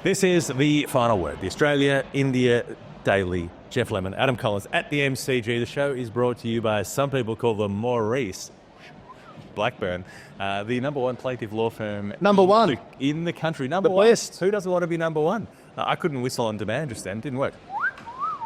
This is The Final Word, the Australia-India Daily. Jeff Lemon, Adam Collins at the MCG. The show is brought to you by some people call them Maurice Blackburn, the number one plaintiff law firm. Number one. In the country. Number the one. Best. Who doesn't want to be number one? I couldn't whistle on demand just then. Didn't work.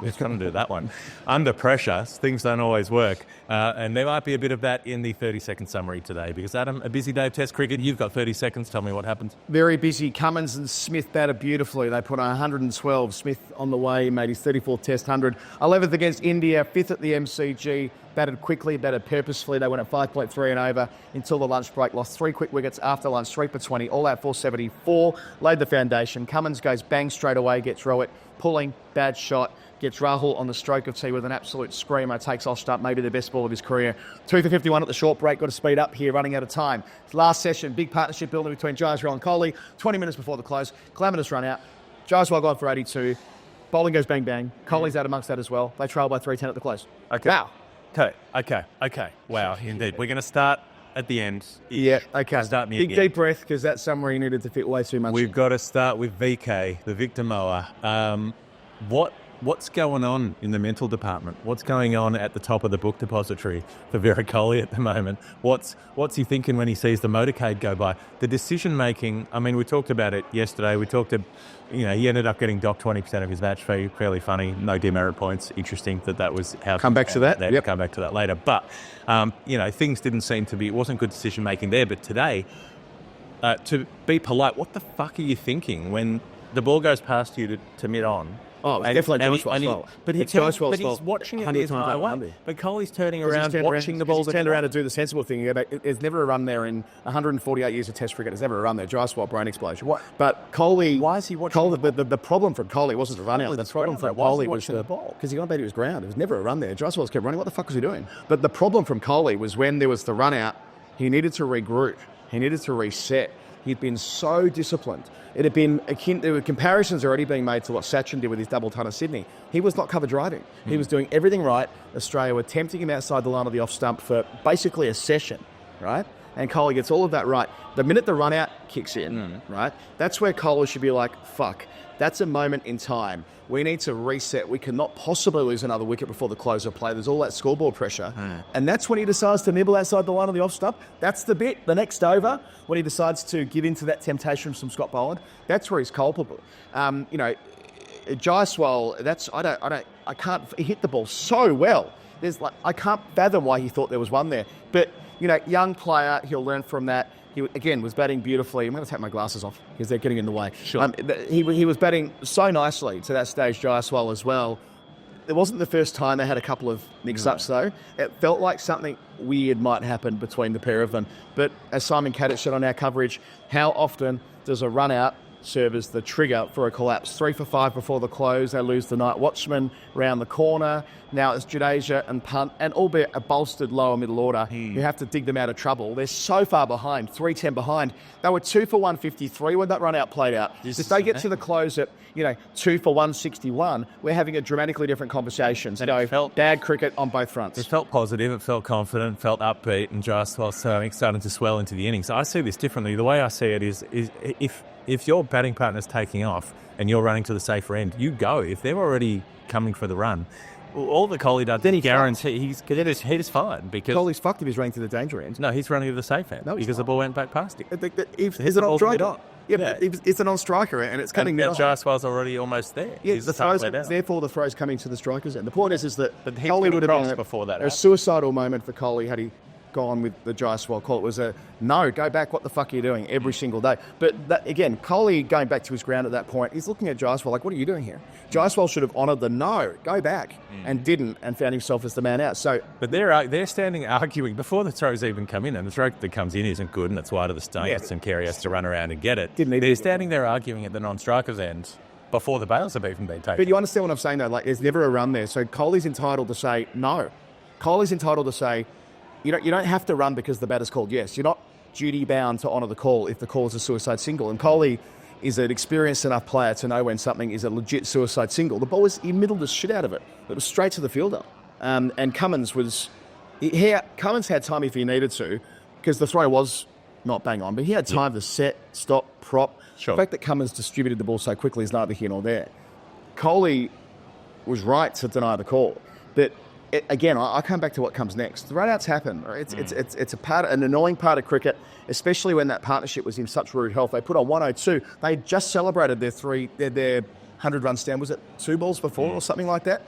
We're trying to do that one. Under pressure, things don't always work. And there might be a bit of that in the 30-second summary today. Because, Adam, a busy day of Test cricket. You've got 30 seconds. Tell me what happened. Very busy. Cummins and Smith batted beautifully. They put on 112. Smith on the way, made his 34th Test 100. 11th against India, 5th at the MCG. Batted quickly, batted purposefully. They went at 5.3 and over until the lunch break. Lost 3 quick wickets after lunch, 3 for 20. All out 474. Laid the foundation. Cummins goes bang straight away, gets Rohit. Pulling, bad shot. Gets Rahul on the stroke of tea with an absolute screamer. Takes off stump, maybe the best ball of his career. 2 for 51 at the short break. Got to speed up here, running out of time. Last session, big partnership building between Jaiswal and Kohli. 20 minutes before the close. Calamitous run out. Jaiswal gone for 82. Bowling goes bang bang. Kohli's out amongst that as well. They trail by 310 at the close. Okay. Wow. Okay. Wow, indeed. We're going to start at the end. Yeah, okay. Start me Big at the deep breath, because that summary needed to fit way too much. We've got to start with VK, the Victor Mower. What's going on in the mental department? What's going on at the top of the book depository for Virat Kohli at the moment? What's he thinking when he sees the motorcade go by? The decision making. I mean, we talked about it yesterday. He ended up getting docked 20% of his match fee. Fairly funny. No demerit points. Interesting that was how. Come back to that. Yep. Come back to that later. But things didn't seem to be. It wasn't good decision making there. But today, to be polite, what the fuck are you thinking when the ball goes past you to mid on? Oh, it's definitely Jaiswal's fault. But he's watching it the entire way. But Kohli's turning around, watching the ball. He's turned around to do the sensible thing. There's never a run there in 148 years of Test cricket. There's never a run there. Jaiswal, brain explosion. What? But Kohli... Why is he watching Kohli, the problem from Kohli wasn't the run out. The problem from Kohli was the ball. Because he got back to his ground. There was never a run there. Jaiswal kept running. What the fuck was he doing? But the problem from Kohli was when there was the run out, he needed to regroup. He needed to reset. He'd been so disciplined. It had been there were comparisons already being made to what Sachin did with his double ton of Sydney. He was not cover driving. He was doing everything right. Australia were tempting him outside the line of the off stump for basically a session, right? And Kohli gets all of that right. The minute the run out kicks in, right, that's where Kohli should be like, fuck, that's a moment in time. We need to reset. We cannot possibly lose another wicket before the close of play. There's all that scoreboard pressure. And that's when he decides to nibble outside the line of the off stump. That's the bit, the next over, when he decides to give in to that temptation from Scott Boland. That's where he's culpable. Jaiswal, he hit the ball so well. I can't fathom why he thought there was one there. But, young player, he'll learn from that. He, again, was batting beautifully. I'm going to take my glasses off because they're getting in the way. Sure. He was batting so nicely to that stage, Jaiswal, as well. It wasn't the first time they had a couple of mix-ups, though. It felt like something weird might happen between the pair of them. But as Simon KATICH said on our coverage, how often does a run-out serve as the trigger for a collapse? 3 for 5 before the close. They lose the night watchman round the corner. Now it's Jadeja and Punt, and albeit a bolstered lower middle order, you have to dig them out of trouble. They're so far behind, 310 behind. They were 2 for 153 when that run out played out. If they get to the close at 2 for 161, we're having a dramatically different conversation. So it felt bad cricket on both fronts. It felt positive, it felt confident, felt upbeat, and Jaiswal starting to swell into the innings. I see this differently. The way I see it is if your batting partner's taking off and you're running to the safer end, you go. If they're already coming for the run, all that Kohli does, then he guarantees he's fine. Because Kohli's fucked if he's running to the danger end. No, he's running to the safe end because the ball went back past him. He's an on-striker. It's an on-striker, and it's coming now. Jaiswal's already almost there. Yeah, therefore the throw's coming to the strikers end. The point is that Kohli would have been before that. A suicidal moment for Kohli had he gone with the Jaiswal call. It was a no, go back, what the fuck are you doing every single day? But again, Kohli going back to his ground at that point, he's looking at Jaiswal like, what are you doing here? Jaiswal should have honoured the no, go back, and didn't, and found himself as the man out. But they're standing arguing before the throws even come in, and the throw that comes in isn't good, and it's wide of the stumps, and Carey has to run around and get it. They're standing there arguing at the non-striker's end before the bails have even been taken. But you understand what I'm saying, though? Like, there's never a run there. So Kohli's entitled to say no. Kohli's entitled to say, you don't have to run because the batter's called yes. You're not duty-bound to honour the call if the call is a suicide single. And Kohli is an experienced enough player to know when something is a legit suicide single. The ball he middled the shit out of it. It was straight to the fielder. And Cummins had time if he needed to, because the throw was not bang on, but he had time to set, stop, prop. Sure. The fact that Cummins distributed the ball so quickly is neither here nor there. Kohli was right to deny the call. But again, I come back to what comes next. The run-outs happen. Right? It's an annoying part of cricket, especially when that partnership was in such rude health. They put on 102. They just celebrated their 100-run stand. Was it 2 balls before or something like that?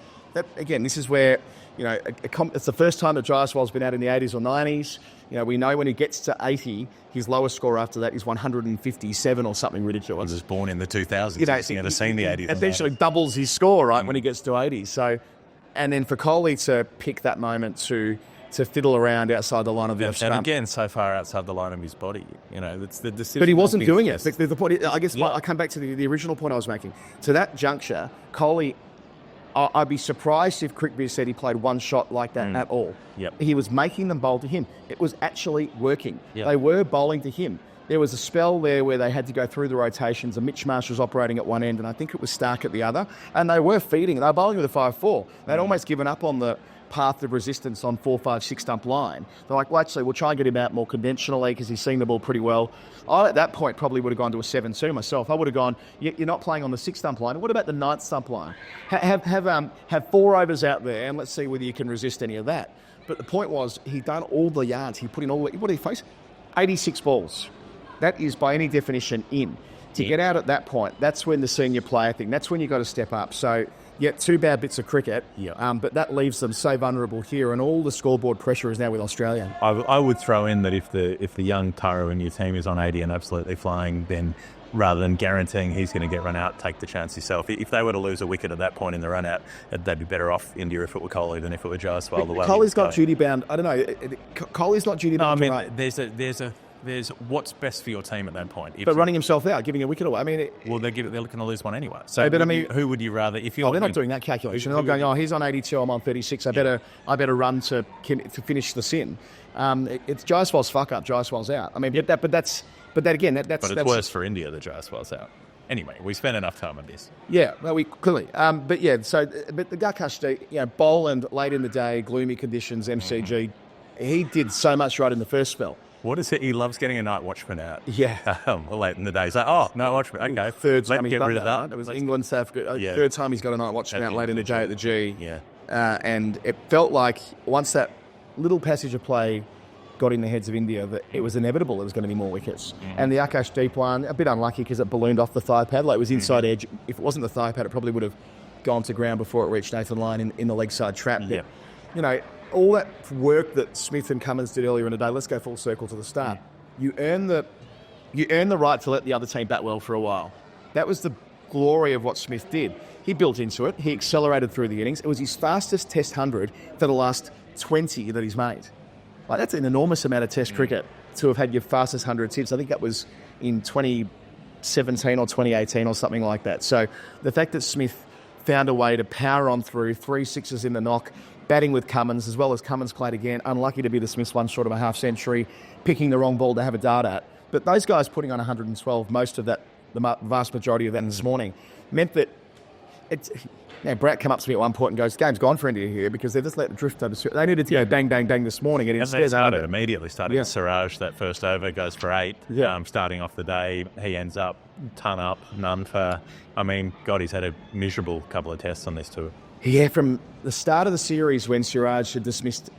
Again, this is where, it's the first time that Jaiswal's been out in the 80s or 90s. We know when he gets to 80, his lowest score after that is 157 or something ridiculous. He was born in the 2000s. He's never seen the 80s. Eventually doubles his score, right, when he gets to 80. So, and then for Kohli to pick that moment to fiddle around outside the line of the stump. And again, so far outside the line of his body. It's the decision. But he wasn't doing it. The point, I guess I come back to the original point I was making. To that juncture, Kohli, I'd be surprised if Crickbeer said he played one shot like that at all. Yep. He was making them bowl to him. It was actually working. Yep. They were bowling to him. There was a spell there where they had to go through the rotations, and Mitch Marsh was operating at one end, and I think it was Stark at the other, and they were feeding. They were bowling with a 5-4. They'd almost given up on the path of resistance on 4-5-6 stump line. They're like, well, actually, we'll try and get him out more conventionally because he's seeing the ball pretty well. I, at that point, probably would have gone to a 7-2 myself. I would have gone, you're not playing on the 6 stump line. What about the 9th stump line? Have 4 overs out there, and let's see whether you can resist any of that. But the point was, he'd done all the yards. He put in all the... What did he face? 86 balls. That is, by any definition, in. To get out at that point, that's when the senior player thing, that's when you've got to step up. So, 2 bad bits of cricket, but that leaves them so vulnerable here, and all the scoreboard pressure is now with Australia. I would throw in that if the young Tyro in your team is on 80 and absolutely flying, then rather than guaranteeing he's going to get run out, take the chance yourself. If they were to lose a wicket at that point in the run out, they'd be better off India if it were Kohli than if it were Jaiswal. Kohli's not duty bound. I don't know. Kohli's not duty bound. No, I mean, there's what's best for your team at that point. But running himself out, giving a wicket away. I mean, they're looking to lose one anyway. So, who would you rather? If you're, they're not doing that calculation. They're not going, he's on 82, I'm on 36. I better run to finish the sin. It's Jaiswal's fuck up. Jaiswal's out. I mean, but it's worse for India that Jaiswal's out. Anyway, we spent enough time on this. Yeah, well, we clearly. But the Gakash, Boland late in the day, gloomy conditions, MCG. He did so much right in the first spell. What is it? He loves getting a night watchman out. Yeah. Late in the day. He's like, night watchman. Okay. Third time get rid of that. It was England, South Africa. Third time he's got a night watchman out late in the J at the G. Yeah. And it felt like once that little passage of play got in the heads of India, that it was inevitable there was going to be more wickets. And the Akash Deep one, a bit unlucky because it ballooned off the thigh pad. Like it was inside edge. If it wasn't the thigh pad, it probably would have gone to ground before it reached Nathan Lyon in the leg side trap. Yeah. But, all that work that Smith and Cummins did earlier in the day, let's go full circle to the start. You earn the right to let the other team bat well for a while. That was the glory of what Smith did. He built into it. He accelerated through the innings. It was his fastest Test 100 for the last 20 that he's made. Like that's an enormous amount of Test cricket to have had your fastest 100 since. I think that was in 2017 or 2018 or something like that. So the fact that Smith found a way to power on through 3 sixes in the knock, batting with Cummins, as well as Cummins played again. Unlucky to be the Smiths one short of a half century, picking the wrong ball to have a dart at. But those guys putting on 112, most of that, the vast majority of that this morning, meant that Brett came up to me at one point and goes, game's gone for India here because they've just let the drift over. They needed to go bang, bang, bang this morning. And they started immediately. Siraj, that first over, goes for 8. Yeah. Starting off the day, he ends up ton up, none for... I mean, God, he's had a miserable couple of tests on this tour. Yeah, from the start of the series when Siraj had dismissed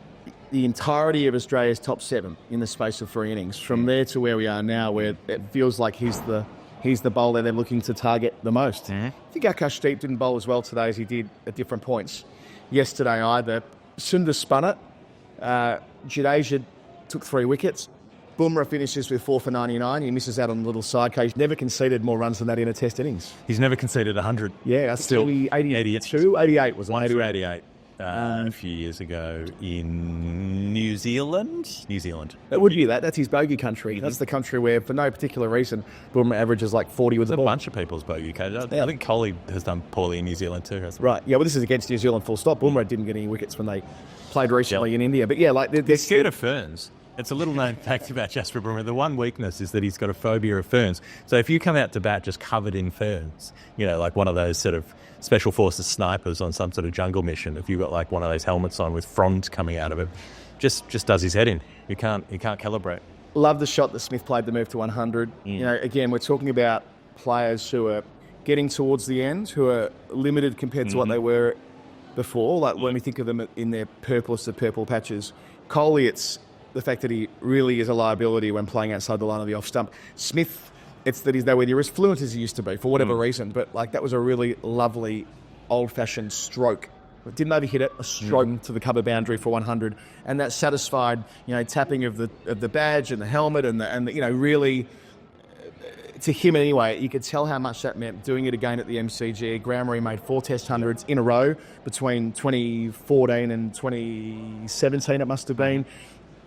the entirety of Australia's top 7 in the space of 3 innings, from there to where we are now, where it feels like he's the bowler they're looking to target the most. I think Akash Deep didn't bowl as well today as he did at different points yesterday either. Sundar spun it. Jadeja took 3 wickets. Bumrah finishes with 4 for 99. He misses out on a little side cage. Never conceded more runs than that in a Test innings. He's never conceded 100. Yeah, that's still 82, 88 was it? 88. A few years ago in New Zealand. It would be that. That's his bogey country. That's the country where, for no particular reason, Bumrah averages like 40 with the ball. A bunch of people's bogey country. I think Kohli has done poorly in New Zealand too, hasn't he? Right. Yeah, well, this is against New Zealand full stop. Bumrah didn't get any wickets when they played recently in India. But yeah, like... They're scared of ferns. It's a little known fact about Jasper Bumrah. The one weakness is that he's got a phobia of ferns. So if you come out to bat just covered in ferns, like one of those sort of special forces snipers on some sort of jungle mission, if you've got like one of those helmets on with fronds coming out of it, just does his head in. You can't calibrate. Love the shot that Smith played to move to 100. You know, again, we're talking about players who are getting towards the end, who are limited compared to what they were before. Like when we think of them in their purple patches. Kohli, it's the fact that he really is a liability when playing outside the line of the off stump. Smith, it's that he's nowhere near as fluent as he used to be for whatever reason. But like that was a really lovely old-fashioned stroke. It didn't overhit it, a stroke to the cover boundary for 100, and that satisfied, you know, tapping of the badge and the helmet and the you know, really to him anyway, you could tell how much that meant doing it again at the MCG, a ground where he made 4 Test hundreds in a row between 2014 and 2017. It must have been.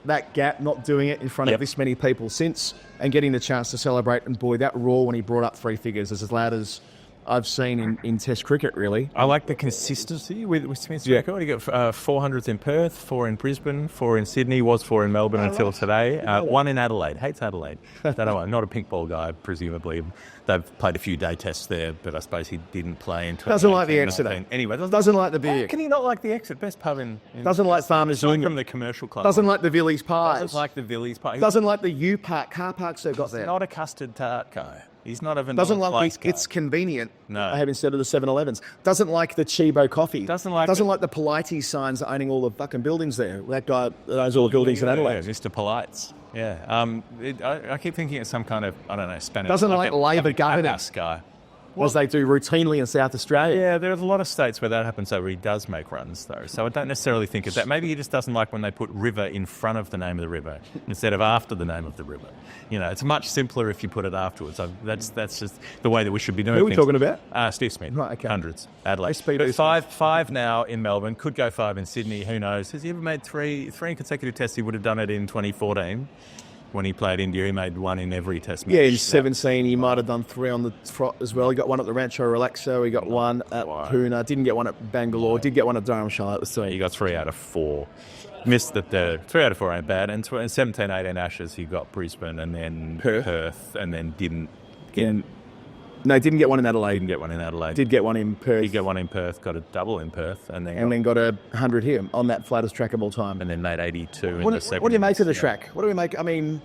That gap, not doing it in front of this many people since, and getting the chance to celebrate. And boy, that roar when he brought up 3 figures is as loud as I've seen in Test cricket, really. I like the consistency with Smith's record. He got 400s in Perth, 4 in Brisbane, 4 in Sydney, was 4 in Melbourne until today. 1 in Adelaide. Hates Adelaide. Not a pink ball guy, presumably. They've played a few day tests there, but I suppose he didn't play in 2018. Doesn't like the exit. Anyway, doesn't like the beer. How can he not like the exit? Best pub in doesn't like Farmers Union. From the commercial club. Doesn't like the Villies pies. Doesn't like the Villies pies. Doesn't like the U-Park car parks they've got there. He's not a custard tart guy. He's not even doesn't like it's convenient. No, I have instead of the 7-Elevens. Doesn't like the Chibo coffee. Doesn't like the Polites signs owning all the fucking buildings there. That guy that owns all the buildings in Adelaide. Yeah, Mr. Polites. Yeah. I keep thinking it's some kind of Spanish. Doesn't like Labor governance guy. As they do routinely in South Australia. Yeah, there's a lot of states where that happens, though, where he does make runs, though. So I don't necessarily think of that. Maybe he just doesn't like when they put river in front of the name of the river instead of after the name of the river. You know, it's much simpler if you put it afterwards. That's just the way that we should be doing things. Who are we talking about? Steve Smith. Right, okay. Hundreds. Adelaide. But five now in Melbourne. Could go 5 in Sydney. Who knows? Has he ever made three consecutive tests? He would have done it in 2014. When he played India, he made 1 in every test match. Yeah, in 17, he might have done 3 on the trot as well. He got 1 at the Rancho Relaxo. He got 1 at Pune. Didn't get 1 at Bangalore. Did get 1 at Dharamshala. It was 3. He got 3 out of 4. Missed the third. 3 out of 4 ain't bad. And 17, 18 Ashes, he got Brisbane and then Perth and then didn't get... No, didn't get 1 in Adelaide. Didn't get 1 in Adelaide. Did get 1 in Perth. Did get 1 in Perth, got a double in Perth. And then got a 100 here on that flattest track of all time. And then made 82 in the 70s. What do you make of the track? What do we make? I mean...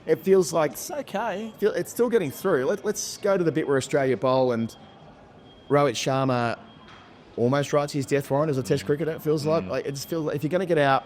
It feels like... It's okay. It's still getting through. Let's go to the bit where Australia bowl and Rohit Sharma almost writes his death warrant as a Test cricketer. It feels like it just feels like if you're going to get out...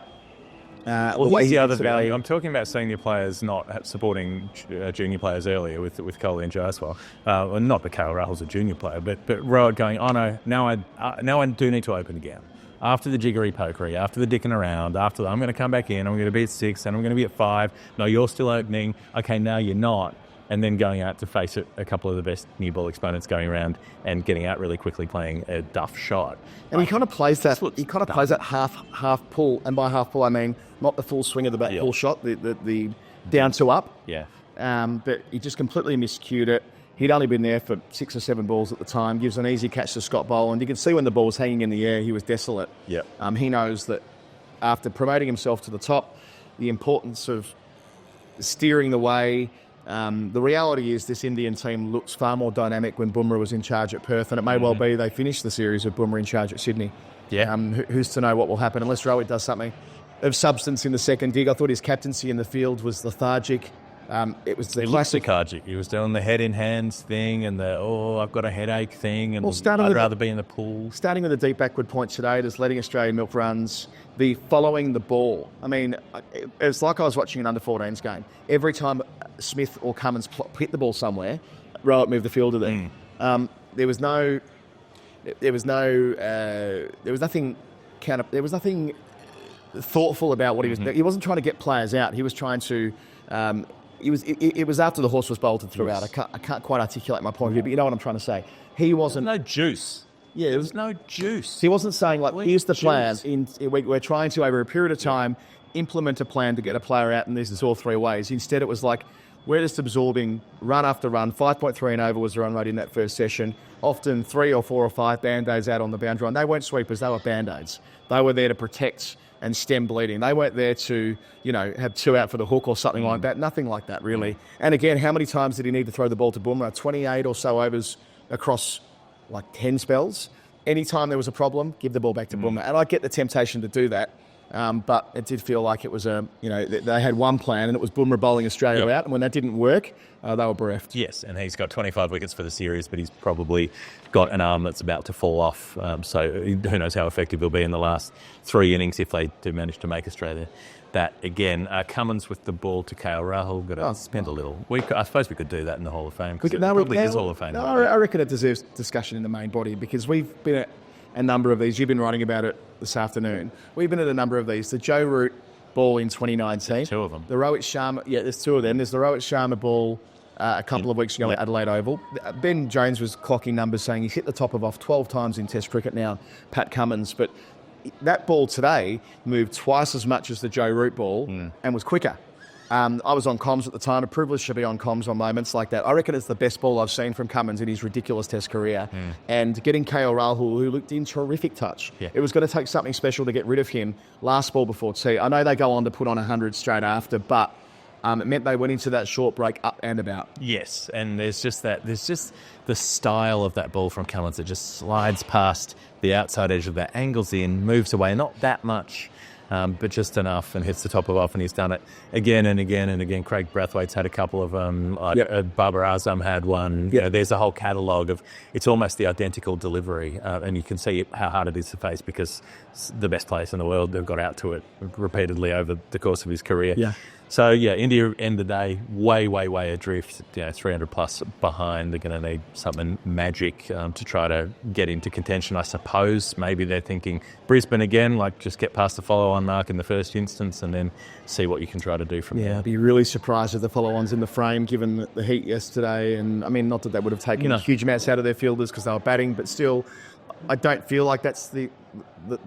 here's the other value. I'm talking about senior players not supporting junior players earlier with Kohli and Jaiswal. Not that KL Rahul's a junior player, but Rohit going, oh no, now I do need to open again. After the jiggery pokery, after the dicking around, I'm going to come back in, I'm going to be at 6, and I'm going to be at 5. No, you're still opening. Okay, now you're not. And then going out to face a couple of the best new ball exponents going around and getting out really quickly playing a duff shot. And he kind of plays that. He kind of plays that half pull, and by half pull I mean not the full swing of the back pull shot, the down to up. Yeah. But he just completely miscued it. He'd only been there for 6 or 7 balls at the time. Gives an easy catch to Scott Boland. You can see when the ball was hanging in the air, he was desolate. Yeah. He knows that after promoting himself to the top, the importance of steering the way. The reality is this Indian team looks far more dynamic when Bumrah was in charge at Perth, and it may well be they finish the series with Bumrah in charge at Sydney. Yeah. Who's to know what will happen unless Rohit does something of substance in the second dig. I thought his captaincy in the field was lethargic. It was the classic. He was doing the head in hands thing and the I've got a headache thing, and I'd rather be in the pool. Starting with the deep backward point today, just letting Australian milk runs, the following the ball. I mean, it's like I was watching an under-14s game. Every time Smith or Cummins hit the ball somewhere, Rohit moved the fielder there. There was nothing thoughtful about what he was. He wasn't trying to get players out. He was trying to. It was after the horse was bolted throughout. I can't quite articulate my point of view, but you know what I'm trying to say. He wasn't... There's no juice. Yeah, there was no juice. He wasn't saying, like, here's the plan. We're trying to, over a period of time, implement a plan to get a player out, and this is all 3 ways. Instead, it was like, we're just absorbing run after run. 5.3 and over was the run rate in that first session. Often 3 or 4 or 5 Band-Aids out on the boundary line. They weren't sweepers, they were Band-Aids. They were there to protect and stem bleeding. They weren't there to, have 2 out for the hook or something like that. Nothing like that, really. And again, how many times did he need to throw the ball to Bumrah? 28 or so overs across, 10 spells. Anytime there was a problem, give the ball back to Bumrah. And I get the temptation to do that. But it did feel like it was they had one plan and it was Bumrah bowling Australia out, and when that didn't work, they were bereft. Yes, and he's got 25 wickets for the series, but he's probably got an arm that's about to fall off. So who knows how effective he'll be in the last 3 innings if they do manage to make Australia that again. Cummins with the ball to KL Rahul. Got to spend a little. I suppose we could do that in the Hall of Fame. It probably is Hall of Fame. No, I reckon it deserves discussion in the main body, because we've been at a number of these. You've been writing about it this afternoon. We've been at a number of these. The Joe Root ball in 2019. 2 of them. The Rohit Sharma. Yeah, there's 2 of them. There's the Rohit Sharma ball a couple of weeks ago at Adelaide Oval. Ben Jones was clocking numbers saying he's hit the top of off 12 times in Test cricket now. Pat Cummins, but that ball today moved twice as much as the Joe Root ball and was quicker. I was on comms at the time. A privilege to be on comms on moments like that. I reckon it's the best ball I've seen from Cummins in his ridiculous Test career. And getting KL Rahul, who looked in terrific touch. Yeah. It was going to take something special to get rid of him last ball before tea. I know they go on to put on 100 straight after, but it meant they went into that short break up and about. Yes, and there's just the style of that ball from Cummins. It just slides past the outside edge of that, angles in, moves away, not that much, but just enough, and hits the top of off, and he's done it again and again and again. Craig Brathwaite's had a couple of them. Babar Azam had one. You know, there's a whole catalogue of, it's almost the identical delivery, and you can see how hard it is to face, because it's the best players in the world, they've got out to it repeatedly over the course of his career. Yeah. So, India, end of the day, way adrift, 300 plus behind. They're going to need something magic to try to get into contention, I suppose. Maybe they're thinking Brisbane again, just get past the follow-on mark in the first instance and then see what you can try to do from there. I'd be really surprised if the follow-on's in the frame, given the heat yesterday. And, I mean, not that would have taken huge amounts out of their fielders because they were batting, but still, I don't feel like that's the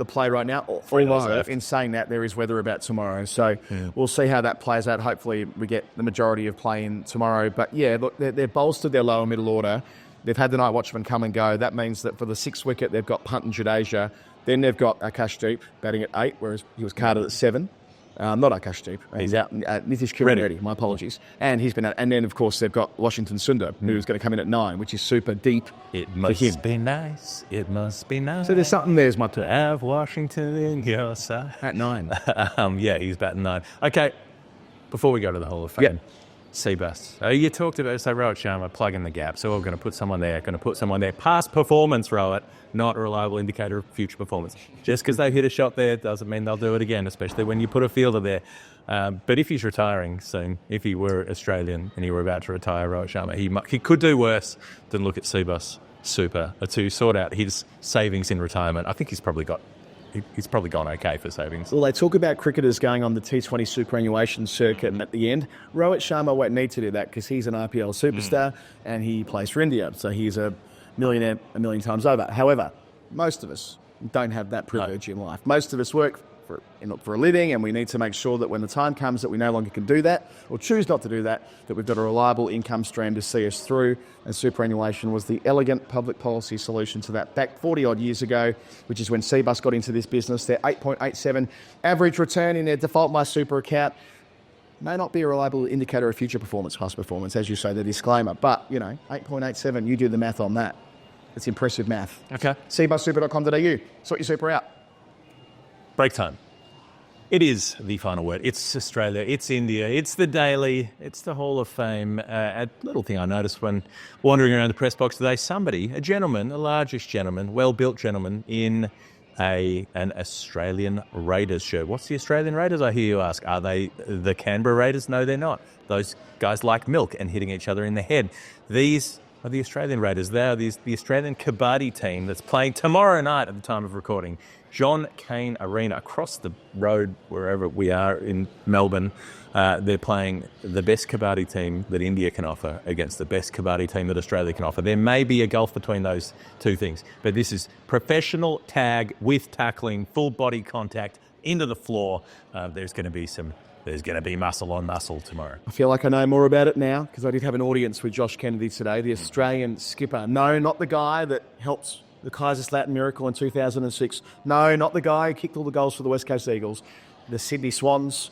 play right now. Although, in saying that, there is weather about tomorrow. So we'll see how that plays out. Hopefully we get the majority of play in tomorrow. But, look, they're bolstered their lower middle order. They've had the night watchman come and go. That means that for the 6th wicket, they've got Punt and Jadeja. Then they've got Akashdeep batting at 8, whereas he was carded at 7. Not Akashdeep. He's out. Nitish Reddy. My apologies. And he's been out. And then, of course, they've got Washington Sundar, who's going to come in at 9, which is super deep. It must be nice. It must be nice. So there's something there, my to have Washington in your side. At 9. He's batting 9. Okay, before we go to the Hall of Fame, CBUS. You talked about, Rohit Sharma, plug in the gap. So we're going to put someone there, Past performance, Rohit, not a reliable indicator of future performance. Just because they hit a shot there doesn't mean they'll do it again, especially when you put a fielder there. But if he's retiring soon, if he were Australian and he were about to retire, Rohit Sharma, he could do worse than look at CBUS Super to sort out his savings in retirement. I think he's probably gone okay for savings. Well, they talk about cricketers going on the T20 superannuation circuit, and at the end, Rohit Sharma won't need to do that because he's an IPL superstar and he plays for India, so he's a millionaire a million times over. However, most of us don't have that privilege in life. Most of us work for a living, and we need to make sure that when the time comes that we no longer can do that or choose not to do that, that we've got a reliable income stream to see us through, and superannuation was the elegant public policy solution to that back 40-odd years ago, which is when CBUS got into this business. Their 8.87 average return in their default My Super account may not be a reliable indicator of future performance, past performance, as you say, the disclaimer, but, 8.87, you do the math on that. It's impressive math. Okay. cbussuper.com.au. Sort your super out. Break time. It is the final word. It's Australia. It's India. It's the Daily. It's the Hall of Fame. A little thing I noticed when wandering around the press box today, a gentleman, a largish gentleman, well-built gentleman in an Australian Raiders shirt. What's the Australian Raiders, I hear you ask? Are they the Canberra Raiders? No, they're not. Those guys like milk and hitting each other in the head. These are the Australian Raiders. They are the Australian Kabaddi team that's playing tomorrow night at the time of recording. John Cain Arena, across the road, wherever we are in Melbourne. They're playing the best Kabaddi team that India can offer against the best Kabaddi team that Australia can offer. There may be a gulf between those two things, but this is professional tag with tackling, full body contact into the floor. There's going to be muscle on muscle tomorrow. I feel like I know more about it now because I did have an audience with Josh Kennedy today, the Australian skipper. No, not the guy that helps the Kaiserslautern Miracle in 2006. No, not the guy who kicked all the goals for the West Coast Eagles. The Sydney Swans,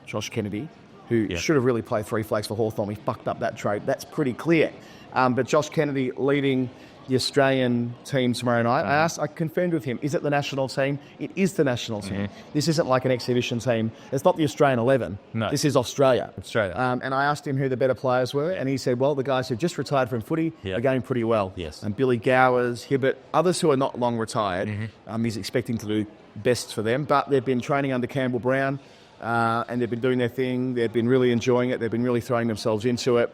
Josh Kennedy, who should have really played 3 flags for Hawthorn. He fucked up that trade. That's pretty clear. But Josh Kennedy leading the Australian team tomorrow night. I confirmed with him, is it the national team? It is the national team. This isn't like an exhibition team. It's not the Australian 11. No. This is Australia. Australia. And I asked him who the better players were, and he said, well, the guys who've just retired from footy are going pretty well. Yes. And Billy Gowers, Hibbert, others who are not long retired, he's expecting to do best for them. But they've been training under Campbell Brown, and they've been doing their thing. They've been really enjoying it. They've been really throwing themselves into it.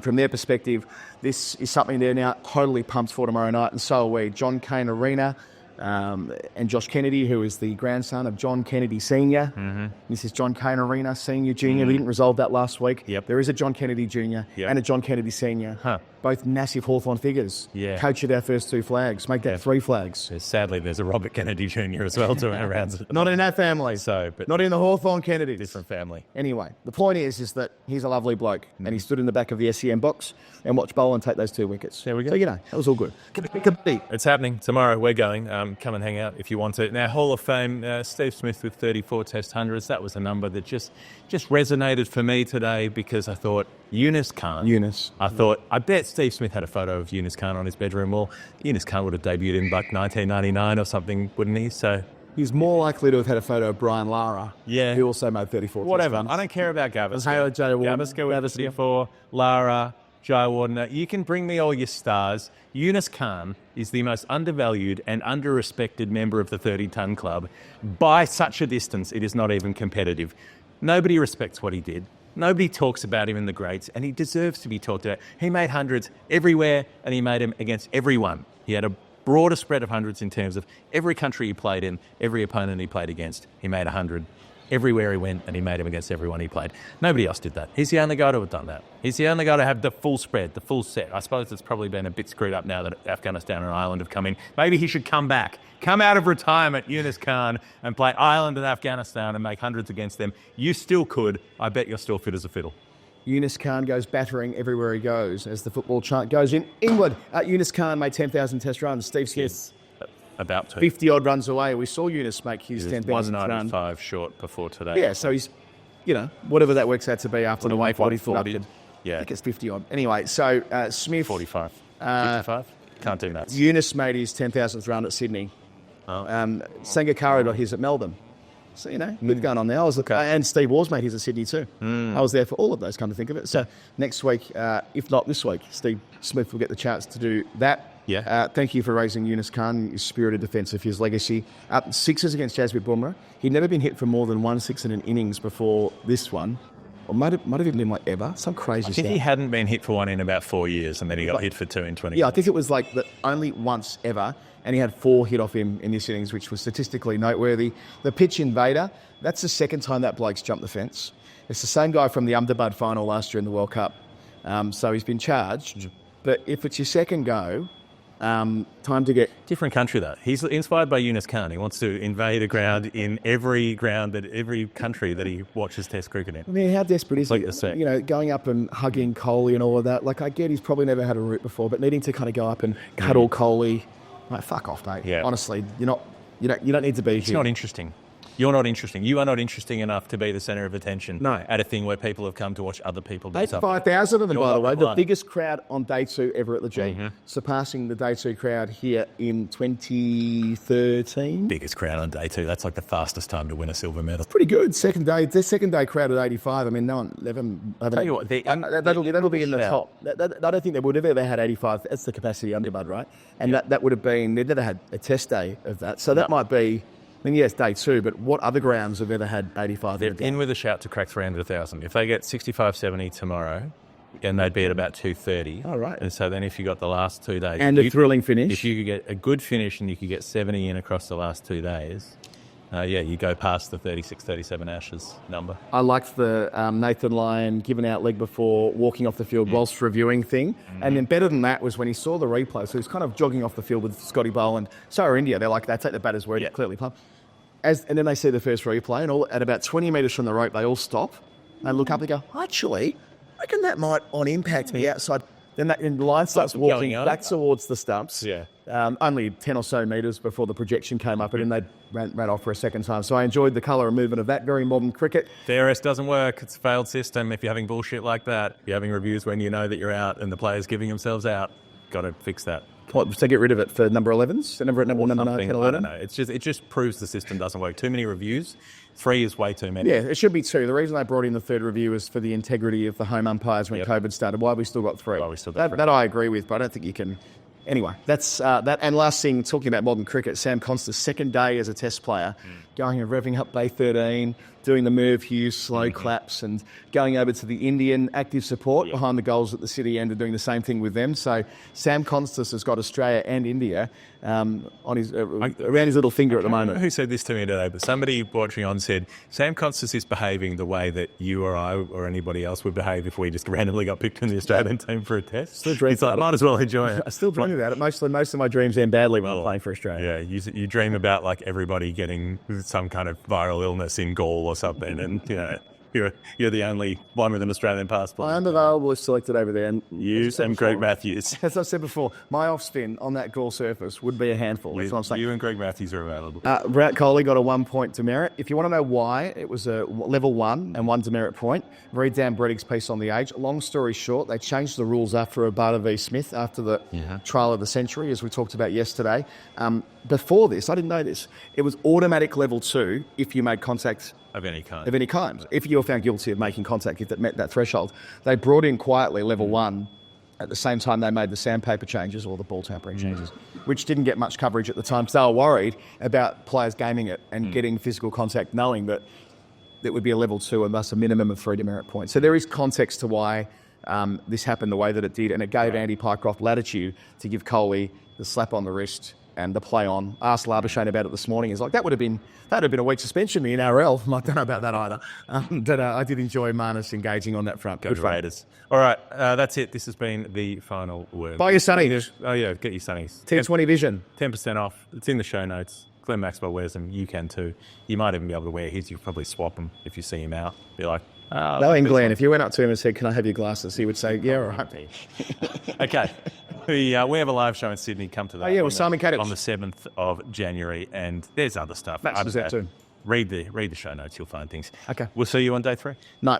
From their perspective, this is something they're now totally pumped for tomorrow night, and so are we. John Cain Arena and Josh Kennedy, who is the grandson of John Kennedy Sr. This is John Cain Arena Sr. Jr. We didn't resolve that last week. Yep. There is a John Kennedy Jr. and a John Kennedy Sr. Both massive Hawthorn figures. Yeah. Coach at our first 2 flags. Make that 3 flags. Sadly, there's a Robert Kennedy Jr. as well to around. Not in that family. But not in the Hawthorn Kennedys. different family. Anyway, the point is that he's a lovely bloke, and he stood in the back of the SEM box and watched Boland take those 2 wickets. There we go. So, that was all good. It's happening tomorrow. We're going. Come and hang out if you want to. Now, Hall of Fame, Steve Smith with 34 Test hundreds. That was a number that just resonated for me today because I thought Eunice Khan. I bet Steve Smith had a photo of Eunice Khan on his bedroom wall. Eunice Khan would have debuted in like 1999 or something, wouldn't he? So he's more likely to have had a photo of Brian Lara, who also made 34. Whatever. I don't care about Gavaskar. Gavaskar with 34, Lara, Jai Warner. You can bring me all your stars. Eunice Khan is the most undervalued and under-respected member of the 30-ton club. By such a distance, it is not even competitive. Nobody respects what he did. Nobody talks about him in the greats, and he deserves to be talked about. He made hundreds everywhere, and he made them against everyone. He had a broader spread of hundreds in terms of every country he played in, every opponent he played against. He made 100 everywhere he went, and he made him against everyone he played. Nobody else did that. He's the only guy to have done that. He's the only guy to have the full spread, the full set. I suppose it's probably been a bit screwed up now that Afghanistan and Ireland have come in. Maybe he should come back. Come out of retirement, Eunice Khan, and play Ireland and Afghanistan and make hundreds against them. You still could. I bet you're still fit as a fiddle. Eunice Khan goes battering everywhere he goes, as the football chant goes in England. Eunice Khan made 10,000 Test runs. Steve Smith, about to. 50-odd runs away. We saw Eunice make his 10,000 run. 195 short before today. Yeah, so he's, whatever that works out to be after the way 40. Yeah. I think it's 50-odd. Anyway, so Smith... 45. 55? Can't do that. Eunice made his 10,000th run at Sydney. Sangakkara got his at Melbourne. So, good going on there. I was looking, and Steve Wars made his at Sydney too. I was there for all of those, come to think of it. So next week, if not this week, Steve Smith will get the chance to do that. Yeah. Thank you for raising Eunice Khan, his spirited defence of his legacy. Sixes against Jasprit Bumrah. He'd never been hit for more than 1 6 in an innings before this one. Or might have even been like ever. Some crazy I think stuff. he hadn't been hit for one in about 4 years, and then he got hit for 2 in 20. Yeah, I think it was like only once ever, and he had 4 hit off him in this innings, which was statistically noteworthy. The pitch invader, that's the second time that bloke's jumped the fence. It's the same guy from the Ahmedabad final last year in the World Cup. So he's been charged. But if it's your second go, time to get... Different country, though. He's inspired by Eunice Khan. He wants to invade a ground in every country that he watches Test cricket in. I mean, how desperate is he? Going up and hugging Kohli and all of that. Like, I get he's probably never had a root before, but needing to kind of go up and cuddle Kohli... Like, fuck off, mate. Yeah. Honestly, you don't need to be It's here. not interesting. You're not interesting. You are not interesting enough to be the centre of attention at a thing where people have come to watch other people do something. 85,000 of them, by the way. The biggest crowd on day 2 ever at the G. Surpassing the day 2 crowd here in 2013. Biggest crowd on day 2. That's like the fastest time to win a silver medal. Pretty good. Second day crowd at 85. I mean, no one... Tell you what, that'll be in the top. I don't think they would have ever had 85. That's the capacity underbud, right? And that would have been... They've never had a test day of that. So that might be... I mean, yes, day 2, but what other grounds have ever had 85? They're in with a shout to crack 300,000. If they get 65-70 tomorrow, and they'd be at about 230. Oh, right. And so then if you got the last 2 days... And a thrilling finish. If you could get a good finish and you could get 70 in across the last 2 days, you go past the 36-37 Ashes number. I liked the Nathan Lyon giving out leg before walking off the field whilst reviewing thing. And then better than that was when he saw the replay. So he was kind of jogging off the field with Scotty Boland. So are India. They're like, they take the batter's word, clearly plumb. And then they see the first replay, and at about 20 metres from the rope, they all stop. They look up and go, actually, I reckon that might on impact be outside. Then the line starts walking back towards the stumps. Yeah. Only 10 or so metres before the projection came up, and then they ran off for a second time. So I enjoyed the colour and movement of that. Very modern cricket. DRS doesn't work. It's a failed system. If you're having bullshit like that, you're having reviews when you know that you're out and the player's giving themselves out. Got to fix that. What, so get rid of it for number 11s? Number 9, 10, I 11? don't know. It just proves the system doesn't work. Too many reviews. 3 is way too many. Yeah, it should be 2. The reason they brought in the third review is for the integrity of the home umpires when COVID started. Why we still got 3? That I agree with, but I don't think you can. Anyway, that's that. And last thing, talking about modern cricket, Sam Conster's second day as a Test player, going and revving up Bay 13, doing the Merv Hughes slow claps, and going over to the Indian active support behind the goals at the City end and doing the same thing with them. So Sam Conster has got Australia and India on his around his little finger at the moment. I don't know who said this to me today, but somebody watching on said Sam Constance is behaving the way that you or I or anybody else would behave if we just randomly got picked in the Australian team for a test. Still dream it's like, might as well enjoy it. I still dream about it. Most of my dreams end badly when I'm playing for Australia. Yeah, you dream about like everybody getting some kind of viral illness in Gaul or something, and you're the only one with an Australian passport. I am available if selected over there. And you and Greg Matthews. As I've said before, my off spin on that Gaul surface would be a handful. That's what I'm saying. You and Greg Matthews are available. Virat Kohli got a 1 point demerit. If you want to know why, it was a level 1 and 1 demerit point. Read Dan Breddig's piece on the age. Long story short, they changed the rules after Abada v Smith, after the trial of the century, as we talked about yesterday. Before this, I didn't know this, it was automatic level 2 if you made contact of any kind. If you were found guilty of making contact, if that met that threshold. They brought in quietly level 1 at the same time they made the sandpaper changes or the ball tampering changes, which didn't get much coverage at the time. So they were worried about players gaming it and getting physical contact, knowing that it would be a level 2 and thus a minimum of 3 demerit points. So there is context to why this happened the way that it did, and it gave Andy Pycroft latitude to give Kohli the slap on the wrist and the play on. Asked Labuschagne about it this morning. He's like, that would have been a week's suspension in the NRL. I don't know about that either. But I did enjoy Marnus engaging on that front. Good Raiders. All right, that's it. This has been the final word. Buy your sunnies. Oh yeah, get your sunnies. 10-20 vision. 10% off. It's in the show notes. Glenn Maxwell wears them. You can too. You might even be able to wear his. You'll probably swap them if you see him out. Be like, knowing Glenn, if you went up to him and said, "Can I have your glasses?" he would say, "Yeah, all right." Okay. We have a live show in Sydney. Come to that. Oh yeah, with Simon KATICH on the 7th of January, and there's other stuff. Max was there too. Read the show notes. You'll find things. Okay. We'll see you on day 3. No.